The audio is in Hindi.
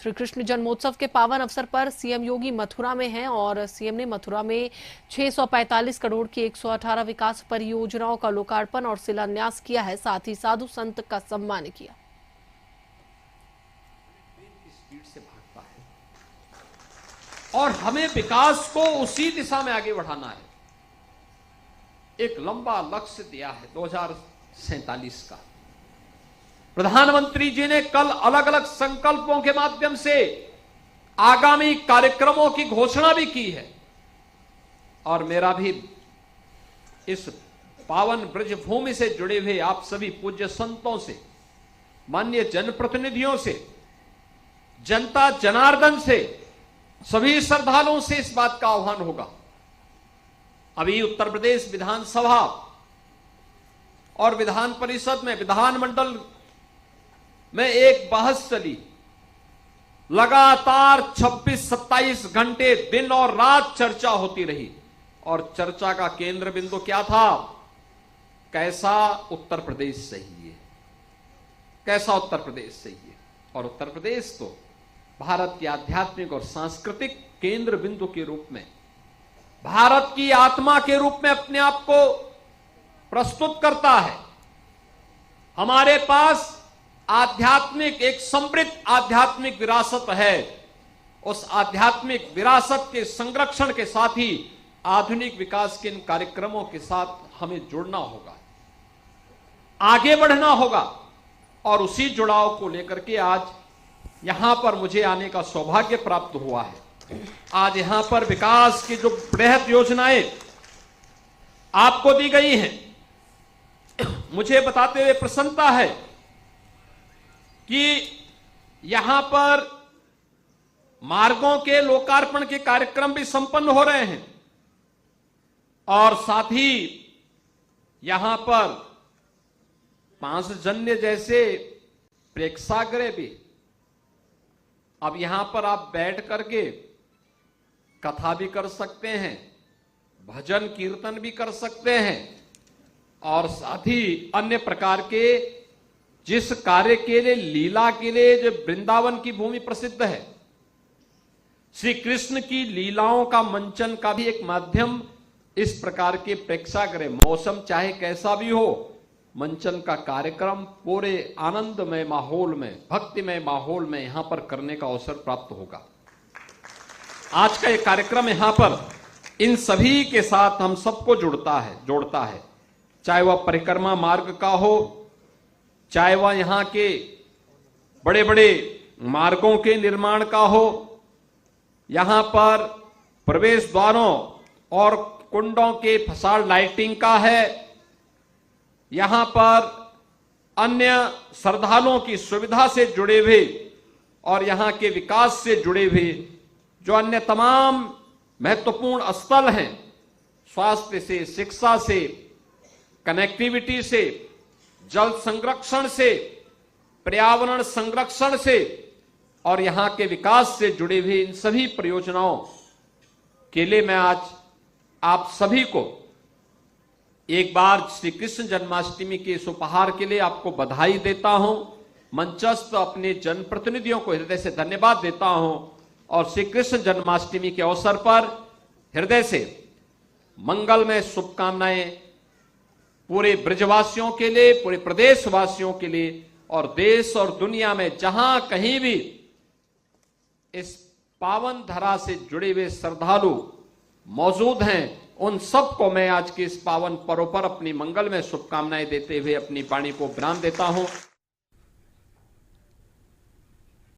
श्री कृष्ण जन्मोत्सव के पावन अवसर पर सीएम योगी मथुरा में हैं और सीएम ने मथुरा में 645 करोड़ की 118 विकास परियोजनाओं का लोकार्पण और शिलान्यास किया है। साथ ही साधु संत का सम्मान किया। और हमें विकास को उसी दिशा में आगे बढ़ाना है। एक लंबा लक्ष्य दिया है 2047 का। प्रधानमंत्री जी ने कल अलग अलग संकल्पों के माध्यम से आगामी कार्यक्रमों की घोषणा भी की है और मेरा भी इस पावन ब्रजभूमि से जुड़े हुए आप सभी पूज्य संतों से, माननीय जनप्रतिनिधियों से, जनता जनार्दन से, सभी श्रद्धालुओं से इस बात का आह्वान होगा। अभी उत्तर प्रदेश विधानसभा और विधान परिषद में, विधानमंडल में एक बहस चली। लगातार 26-27 घंटे दिन और रात चर्चा होती रही और चर्चा का केंद्र बिंदु क्या था? कैसा उत्तर प्रदेश सही है, कैसा उत्तर प्रदेश सही है। और उत्तर प्रदेश तो भारत के आध्यात्मिक और सांस्कृतिक केंद्र बिंदु के रूप में, भारत की आत्मा के रूप में अपने आप को प्रस्तुत करता है। हमारे पास आध्यात्मिक, एक समृद्ध आध्यात्मिक विरासत है। उस आध्यात्मिक विरासत के संरक्षण के साथ ही आधुनिक विकास के इन कार्यक्रमों के साथ हमें जुड़ना होगा, आगे बढ़ना होगा। और उसी जुड़ाव को लेकर के आज यहां पर मुझे आने का सौभाग्य प्राप्त हुआ है। आज यहां पर विकास की जो बृहद योजनाएं आपको दी गई हैं, मुझे बताते हुए प्रसन्नता है कि यहां पर मार्गों के लोकार्पण के कार्यक्रम भी संपन्न हो रहे हैं और साथ ही यहां पर पांचजन्य जैसे प्रेक्षागृह भी। अब यहां पर आप बैठ करके कथा भी कर सकते हैं, भजन कीर्तन भी कर सकते हैं और साथ ही अन्य प्रकार के जिस कार्य के लिए, लीला के लिए जो वृंदावन की भूमि प्रसिद्ध है, श्री कृष्ण की लीलाओं का मंचन का भी एक माध्यम इस प्रकार के प्रेक्षागृह, मौसम चाहे कैसा भी हो, मंचन का कार्यक्रम पूरे आनंदमय माहौल में, भक्तिमय माहौल में यहां पर करने का अवसर प्राप्त होगा। आज का ये कार्यक्रम यहां पर इन सभी के साथ हम सबको जोड़ता है, चाहे वह परिक्रमा मार्ग का हो, चाहे वह यहाँ के बड़े बड़े मार्गों के निर्माण का हो, यहाँ पर प्रवेश द्वारों और कुंडों के फसाड लाइटिंग का है, यहाँ पर अन्य श्रद्धालुओं की सुविधा से जुड़े हुए और यहाँ के विकास से जुड़े हुए जो अन्य तमाम महत्वपूर्ण स्थल हैं, स्वास्थ्य से, शिक्षा से, कनेक्टिविटी से, जल संरक्षण से, पर्यावरण संरक्षण से और यहां के विकास से जुड़े हुए इन सभी परियोजनाओं के लिए मैं आज आप सभी को एक बार श्री कृष्ण जन्माष्टमी के इस उपहार के लिए आपको बधाई देता हूं। मंचस्थ अपने जनप्रतिनिधियों को हृदय से धन्यवाद देता हूं और श्री कृष्ण जन्माष्टमी के अवसर पर हृदय से मंगलमय शुभकामनाएं पूरे ब्रजवासियों के लिए, पूरे प्रदेशवासियों के लिए और देश और दुनिया में जहां कहीं भी इस पावन धरा से जुड़े हुए श्रद्धालु मौजूद हैं, उन सबको मैं आज के इस पावन पर्व पर अपनी मंगलमय शुभकामनाएं देते हुए अपनी वाणी को विराम देता हूं।